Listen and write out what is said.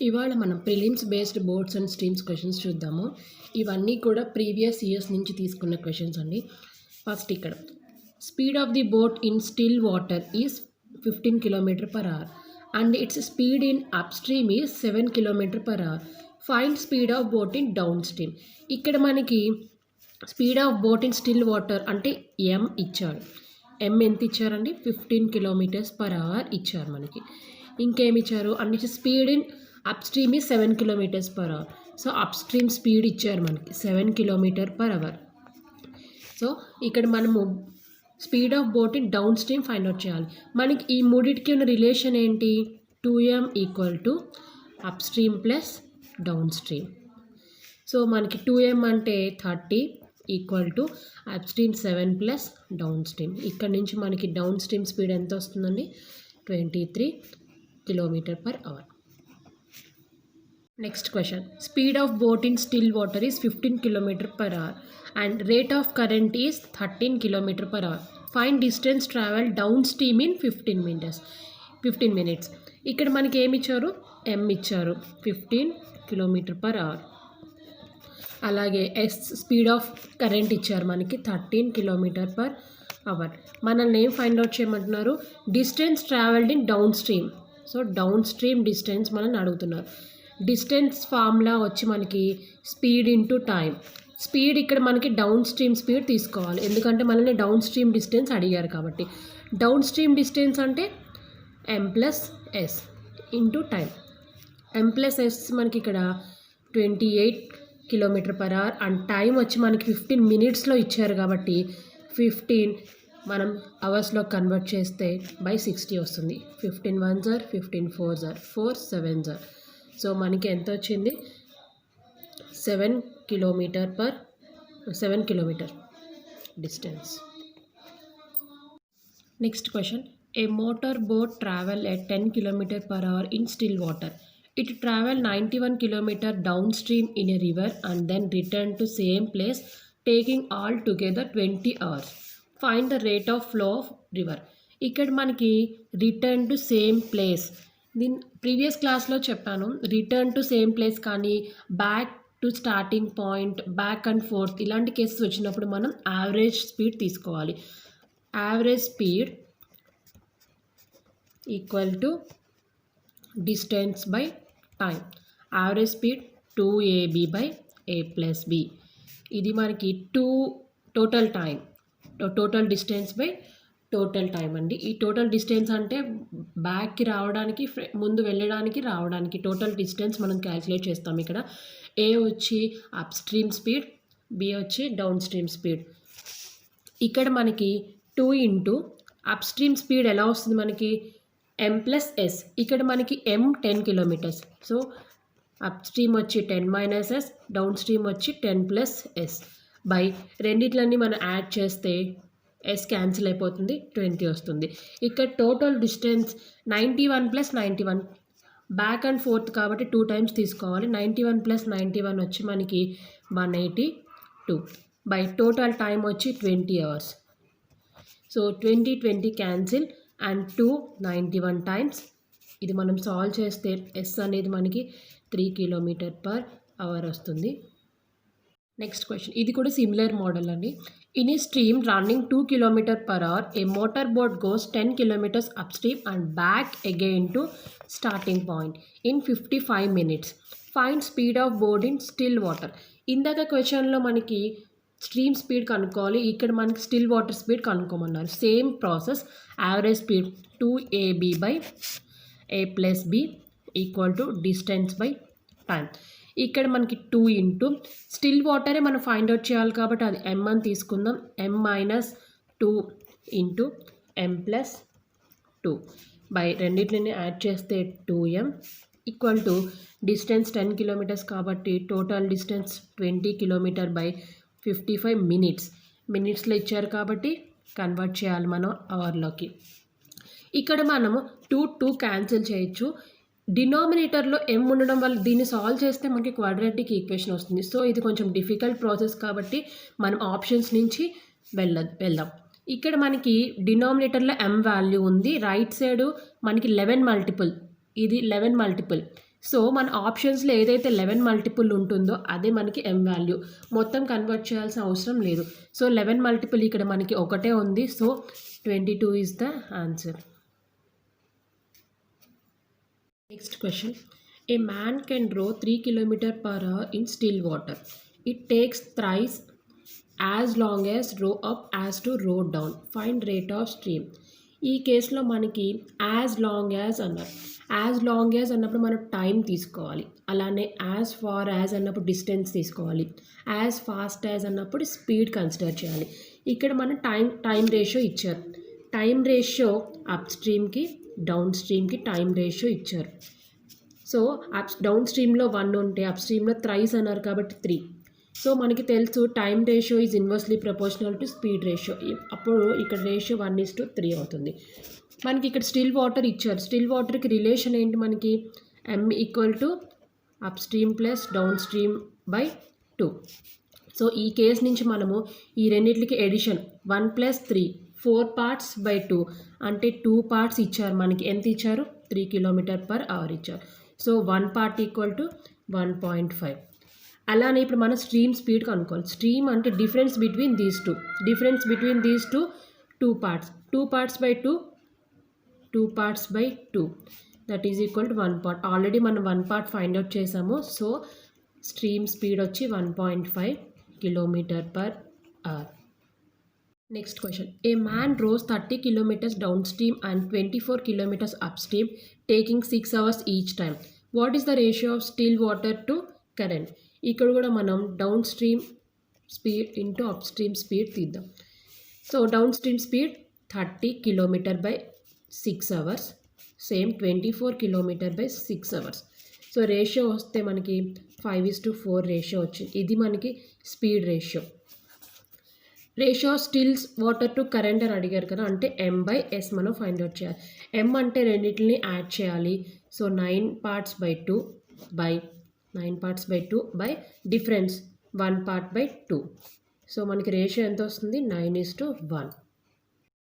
ఇవాళ మనం prelims based boards and streams questions చూద్దాము. ఇవన్నీ కూడా ప్రీవియస్ ఇయర్స్ నుంచి తీసుకున్న క్వశ్చన్స్ అండి. ఫస్ట్ ఇక్కడ speed of the boat in still water is 15 km/h and it's speed in up stream is 7 km/h. Find speed of boat in down stream. ఇక్కడ మనకి speed of boat in still water అంటే ఎం ఇచ్చారు. ఎం ఎంత ఇచ్చారండి? 15 km/h ఇచ్చారు మనకి. ఇంకేమి ఇచ్చారు? అన్నిటి స్పీడ్ ఇన్ అప్ స్ట్రీమ్ ఈ 7 km/h. So up stream speed ఇచ్చారు మనకి 7 km/h. సో ఇక్కడ మనము speed of boat in down stream find out చేయాలి. మనకి ఈ మూడింటికి ఉన్న రిలేషన్ ఏంటి? 2m = up stream plus down stream. So మనకి 2m అంటే 30 = up stream 7 plus down stream. ఇక్కడ నుంచి మనకి డౌన్ స్ట్రీమ్ స్పీడ్ ఎంత వస్తుందండి? 23 km/h. Next question. Speed of boat in still water is 15 km/h and rate of current is 13 km/h. Find distance travel downstream in 15 minutes. ఇక్కడ మనకి ఏమి ఇచ్చారు? m ఇచ్చారు 15 km/h. అలాగే s స్పీడ్ ఆఫ్ కరెంట్ ఇచ్చారు మనకి 13 km/h. మనల్ని ఏం ఫైండ్ అవుట్ చేయమంటున్నారు? Distance travelled in down stream. So down stream distance మనల్ని అడుగుతున్నారు. డిస్టెన్స్ ఫార్ములా వచ్చి మనకి స్పీడ్ ఇంటూ టైం. స్పీడ్ ఇక్కడ మనకి డౌన్ స్ట్రీమ్ స్పీడ్ తీసుకోవాలి, ఎందుకంటే మనల్ని డౌన్ స్ట్రీమ్ డిస్టెన్స్ అడిగారు కాబట్టి. డౌన్ స్ట్రీమ్ డిస్టెన్స్ అంటే m+s ఇంటూ టైం. m+s మనకి ఇక్కడ 28 km/h అండ్ టైం వచ్చి మనకి 15 minutesలో ఇచ్చారు కాబట్టి 15 మనం అవర్స్లో కన్వర్ట్ చేస్తే by 60 వస్తుంది. 15 1s are 15 4s are 4 7s are. So మనకి ఎంత వచ్చింది? 7 km distance. Next question. A motor boat travel at 10 km/h in still water. It travel 91 km downstream in a river and then return to same place, taking all together 20 hours. Find the rate of flow of river. ఇక్కడ మనకి return to same place. దీని previous క్లాస్లో చెప్పాను. Return to same place కానీ back to starting point, back and fourth ఇలాంటి cases వచ్చినప్పుడు మనం average speed తీసుకోవాలి. Average speed equal to distance by time. Average speed 2ab/a+b. ఇది మనకి total time, total distance by total time అండి. ఈ total distance అంటే బ్యాక్కి రావడానికి, ముందు వెళ్ళడానికి రావడానికి టోటల్ డిస్టెన్స్ మనం క్యాల్కులేట్ చేస్తాం. ఇక్కడ ఏ వచ్చి అప్ స్ట్రీమ్ స్పీడ్, బి వచ్చి డౌన్ స్ట్రీమ్ స్పీడ్. ఇక్కడ మనకి 2 ఇంటూ అప్ స్ట్రీమ్ స్పీడ్ ఎలా వస్తుంది మనకి? m+s. ఇక్కడ మనకి m 10 km. So up stream వచ్చి 10 - s, డౌన్ స్ట్రీమ్ వచ్చి 10+s బై రెండిట్లన్నీ మనం యాడ్ చేస్తే s క్యాన్సిల్ అయిపోతుంది, 20 వస్తుంది. ఇక్కడ total distance 91 + 91, back and fourth కాబట్టి 2 times తీసుకోవాలి. 91 + 91 వచ్చి మనకి 182 బై టోటల్ టైం వచ్చి 20 hours. So 20 cancel and 2 91 times. ఇది మనం సాల్వ్ చేస్తే s అనేది మనకి 3 km/h వస్తుంది. Next question. ఇది కూడా సిమిలర్ మోడల్ అండి. In a stream running 2 km/h, a motor boat goes 10 km up stream and back again to starting point in 55 minutes. Find speed of boat in still water. ఇందాక క్వశ్చన్లో మనకి stream speed కనుక్కోవాలి, ఇక్కడ మనకి still water speed కనుక్కోమన్నారు. Same process. Average speed 2ab/a+b equal to distance by time. ఇక్కడ మనకి 2 into still వాటరే మనం ఫైండ్ అవుట్ చేయాలి కాబట్టి అది m అని తీసుకుందాం. m - 2 ఇంటూ m+2 బై రెండింటిని యాడ్ చేస్తే 2m equal to distance 10 km కాబట్టి total distance 20 km by 55 minutes. మినిట్స్లో ఇచ్చారు కాబట్టి కన్వర్ట్ చేయాలి మనం అవర్లోకి. ఇక్కడ మనము 2 క్యాన్సిల్ చేయొచ్చు. డినామినేటర్లో m ఉండడం వల్ల దీన్ని సాల్వ్ చేస్తే మనకి క్వాడ్రాటిక్ ఈక్వేషన్ వస్తుంది. సో ఇది కొంచెం డిఫికల్ట్ ప్రాసెస్ కాబట్టి మనం ఆప్షన్స్ నుంచి వెళ్దాం. ఇక్కడ మనకి డినామినేటర్లో m వాల్యూ ఉంది, రైట్ సైడ్ మనకి 11 మల్టిపుల్, ఇది 11 మల్టిపుల్. సో మన ఆప్షన్స్లో ఏదైతే 11 మల్టిపుల్ ఉంటుందో అదే మనకి m వాల్యూ. మొత్తం కన్వర్ట్ చేయాల్సిన అవసరం లేదు. సో 11 మల్టిపుల్ ఇక్కడ మనకి ఒకటే ఉంది. So 22 is the answer. Next question. A man can row 3 km/h in still water. It takes thrice as long as row up as to row down. Find rate of stream. ఈ కేసులో మనకి as long as అన్నారు. As long as అన్నప్పుడు మనం time తీసుకోవాలి. అలానే as far as అన్నప్పుడు distance తీసుకోవాలి. యాజ్ ఫాస్ట్ యాజ్ అన్నప్పుడు స్పీడ్ కన్సిడర్ చేయాలి. ఇక్కడ మన టైం రేషియో ఇచ్చారు. టైం రేషియో అప్ స్ట్రీమ్కి డౌన్ స్ట్రీమ్కి టైం రేషియో ఇచ్చారు. సో డౌన్ స్ట్రీమ్లో 1 ఉంటే అప్ స్ట్రీమ్లో థ్రైస్ అన్నారు కాబట్టి 3. సో మనకి తెలుసు time ratio is inversely proportional to speed ratio. అప్పుడు ఇక్కడ రేషియో 1:3 అవుతుంది. మనకి ఇక్కడ స్టిల్ వాటర్ ఇచ్చారు. స్టిల్ వాటర్కి రిలేషన్ ఏంటి మనకి m = up stream plus down stream by 2. So ఈ కేస్ నుంచి మనము ఈ రెండింటికి ఎడిషన్ 1 + 3 4 parts by 2 అంటే 2 parts ఇచ్చారు. మనకి ఎంత ఇచ్చారు 3 km/h ఇచ్చారు. So 1 part = 1.5. అలానే ఇప్పుడు మనం స్ట్రీమ్ స్పీడ్ కనుక్కోవాలి. స్ట్రీమ్ అంటే difference between these two. Difference between these two 2 parts. 2 parts by 2 2 parts by 2 that is equal to 1 part. Already మనం 1 part ఫైండ్ అవుట్ చేసాము. సో స్ట్రీమ్ స్పీడ్ వచ్చి 1.5 km/h. Next question. A man rows 30 km downstream and 24 km upstream, taking 6 hours each time. What is the ratio of still water to current? ఇక్కడ కూడా మనం down stream speed into up stream speed తీద్దాం. So down stream speed 30 km/6 hours, same 24 km/6 hours. So ratio వస్తే మనకి 5:4 ratio వచ్చింది. ఇది మనకి speed ratio. Ratio stills water to current అని అడిగారు కదా, అంటే m/s మనం ఫైండ్ అవుట్ చేయాలి. m అంటే రెండింటిని యాడ్ చేయాలి. So 9 parts by 2 by difference 1 part by 2. So మనకి రేషియో ఎంత వస్తుంది 9:1.